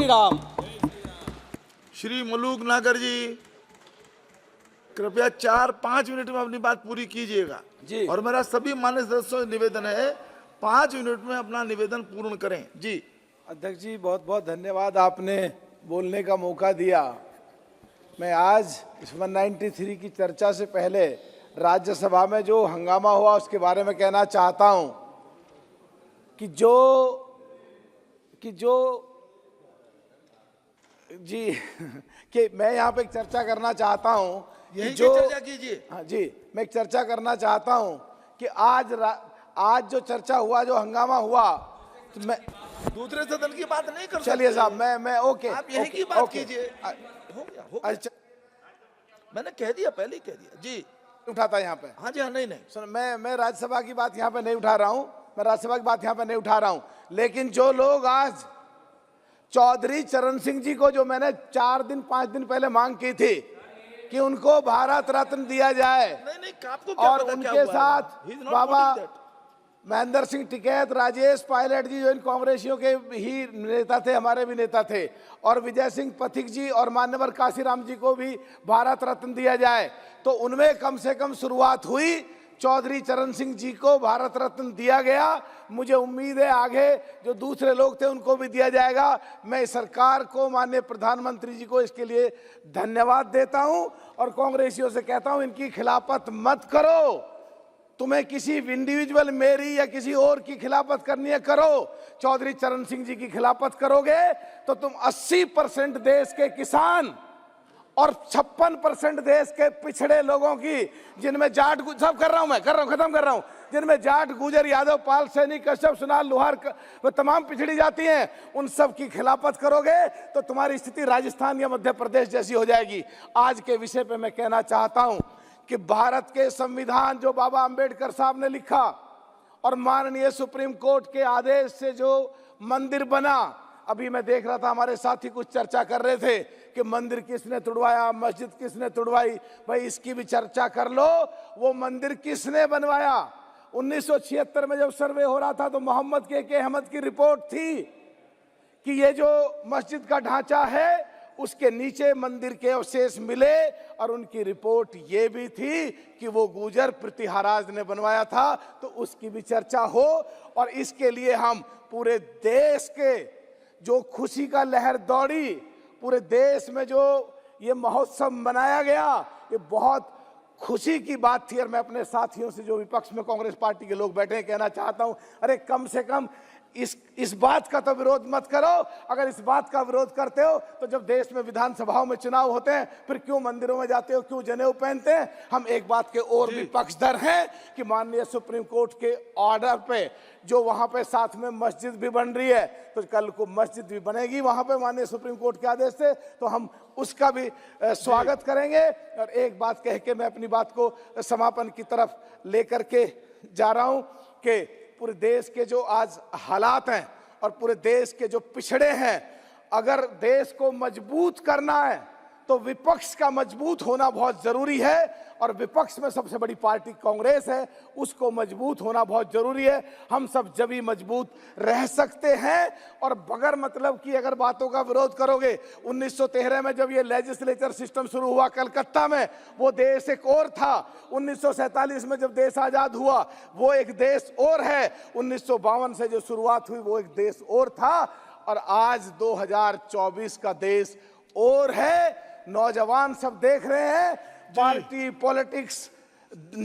श्री राम। श्री मलूक नागर जी, कृपया 4-5 मिनट में अपनी बात पूरी कीजिएगा जी। और मेरा सभी मान्य सदस्यों से निवेदन है 5 मिनट में अपना निवेदन पूर्ण करें। जी अध्यक्ष जी, बहुत बहुत धन्यवाद, आपने बोलने का मौका दिया। मैं आज इस 193 की चर्चा से पहले राज्यसभा में जो हंगामा हुआ उसके बारे में कहना चाहता हूं कि मैं यहाँ पे एक चर्चा करना चाहता हूं कि यही जो चर्चा कीजिए। हाँ जी, मैं एक चर्चा करना चाहता हूं कि आज जो चर्चा हुआ, जो हंगामा हुआ, तो मैं दूसरे सदन की बात नहीं कर सकते। चलिए साहब, मैं ओके, आप यही की बात कीजिए। हो गया। अच्छा, मैंने कह दिया, पहले ही कह दिया। जी उठाता यहाँ पे। हाँ जी, हाँ। नहीं सुन, मैं राज्यसभा की बात यहाँ पे नहीं उठा रहा हूँ, मैं राज्यसभा की बात यहाँ पे नहीं उठा रहा हूँ, लेकिन जो लोग आज चौधरी चरण सिंह जी को, जो मैंने 4-5 दिन पहले मांग की थी कि उनको भारत रत्न दिया जाए, नहीं, आपको क्या और पता क्या उनके हुआ है? साथ He is not baba voting that. Mahendra Singh Tikait, Rajesh Pilot ji, जो इन कांग्रेसियों के ही नेता थे, हमारे भी नेता थे, और विजय सिंह पथिक जी और मान्यवर काशीराम जी को भी भारत रत्न दिया जाए, तो उनमें कम से कम शुरुआत हुई। चौधरी चरण सिंह जी को भारत रत्न दिया गया। मुझे उम्मीद है आगे जो दूसरे लोग थे उनको भी दिया जाएगा। मैं सरकार को, माननीय प्रधानमंत्री जी को इसके लिए धन्यवाद देता हूं और कांग्रेसियों से कहता हूं, इनकी खिलाफत मत करो। तुम्हें किसी इंडिविजुअल, मेरी या किसी और की खिलाफत करनी है, करो। चौधरी चरण सिंह जी की खिलाफत करोगे तो तुम 80% देश के किसान और 56% देश के पिछड़े लोगों की, जिनमें जाट, सब कर रहा हूं मैं, खत्म कर रहा हूं, जिनमें जाट, गुजर, यादव, पाल, सैनिक, कश्यप, सुनार, लोहार, वो तमाम पिछड़ी जाती हैं, उन सब की खिलाफत करोगे तो तुम्हारी स्थिति राजस्थान या मध्य प्रदेश जैसी हो जाएगी। आज के विषय पे मैं कहना चाहता हूं कि भारत के संविधान जो बाबा अंबेडकर साहब ने लिखा और माननीय सुप्रीम कोर्ट के आदेश से जो मंदिर बना, अभी मैं देख रहा था हमारे साथी कुछ चर्चा कर रहे थे कि मंदिर किसने तुड़वाया, मस्जिद किसने तुड़वाई। भाई इसकी भी चर्चा कर लो। वो मंदिर किसने बनवाया? 1976 में जब सर्वे हो रहा था तो मोहम्मद के अहमद की रिपोर्ट थी कि ये जो मस्जिद का ढांचा है उसके नीचे मंदिर के अवशेष मिले, और उनकी रिपोर्ट ये भी थी कि वो गुजर प्रतिहाराज ने बनवाया था। तो उसकी भी चर्चा हो, और इसके लिए हम पूरे देश के जो खुशी का लहर दौड़ी, पूरे देश में जो ये महोत्सव मनाया गया, ये बहुत खुशी की बात थी। और मैं अपने साथियों से, जो विपक्ष में कांग्रेस पार्टी के लोग बैठे हैं, कहना चाहता हूं, अरे कम से कम इस बात का तो विरोध मत करो। अगर इस बात का विरोध करते हो तो जब देश में विधानसभाओं में चुनाव होते हैं फिर क्यों मंदिरों में जाते हो, क्यों जनेऊ पहनते हैं? हम एक बात के और भी पक्षधर हैं कि माननीय सुप्रीम कोर्ट के ऑर्डर पे जो वहां पे साथ में मस्जिद भी बन रही है, तो कल को मस्जिद भी बनेगी वहां पे माननीय सुप्रीम कोर्ट के आदेश से, तो हम उसका भी स्वागत करेंगे। और एक बात कह के मैं अपनी बात को समापन की तरफ लेकर के जा रहा हूं कि पूरे देश के जो आज हालात हैं और पूरे देश के जो पिछड़े हैं, अगर देश को मजबूत करना है तो विपक्ष का मजबूत होना बहुत जरूरी है, और विपक्ष में सबसे बड़ी पार्टी कांग्रेस है, उसको मजबूत होना बहुत जरूरी है। हम सब जब ही मजबूत रह सकते हैं, और बगैर मतलब की अगर बातों का विरोध करोगे। 1913 में जब ये लेजिस्लेचर सिस्टम शुरू हुआ कलकत्ता में, वो देश एक और था। 1947 में जब देश आजाद हुआ वो एक देश और है। 1952 से जो शुरुआत हुई वो एक देश और था, और आज 2024 का देश और है। नौजवान सब देख रहे हैं, पार्टी, पॉलिटिक्स,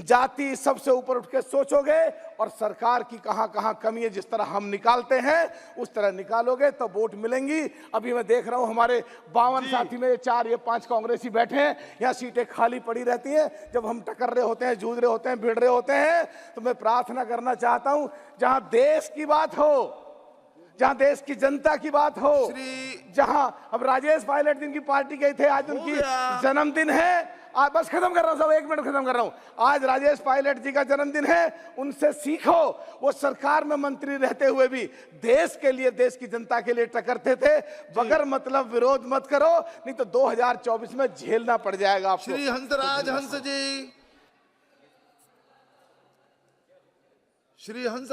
जाति सबसे ऊपर उठ के सोचोगे, और सरकार की कहां कहां कमी है, जिस तरह हम निकालते हैं उस तरह निकालोगे तो वोट मिलेंगी। अभी मैं देख रहा हूं हमारे 52 साथी में 4 या 5 कांग्रेसी बैठे हैं, यहाँ सीटें खाली पड़ी रहती हैं। जब हम टकर रहे होते हैं, जूझ रहे होते हैं, भिड़ रहे होते हैं, तो मैं प्रार्थना करना चाहता हूं, जहां देश की बात हो, जहां देश की जनता की बात हो, जहां अब राजेश पायलट जिनकी पार्टी गए थे, आज उनकी जन्मदिन है। आज बस खत्म कर रहा हूं, सब 1 मिनट खत्म कर रहा हूं। आज राजेश पायलट जी का जन्मदिन है, उनसे सीखो। वो सरकार में मंत्री रहते हुए भी देश के लिए, देश की जनता के लिए टकरते थे। बगैर मतलब विरोध मत करो, नहीं तो 2024 में झेलना पड़ जाएगा आपको। श्री हंसराज हंस जी, श्री हंस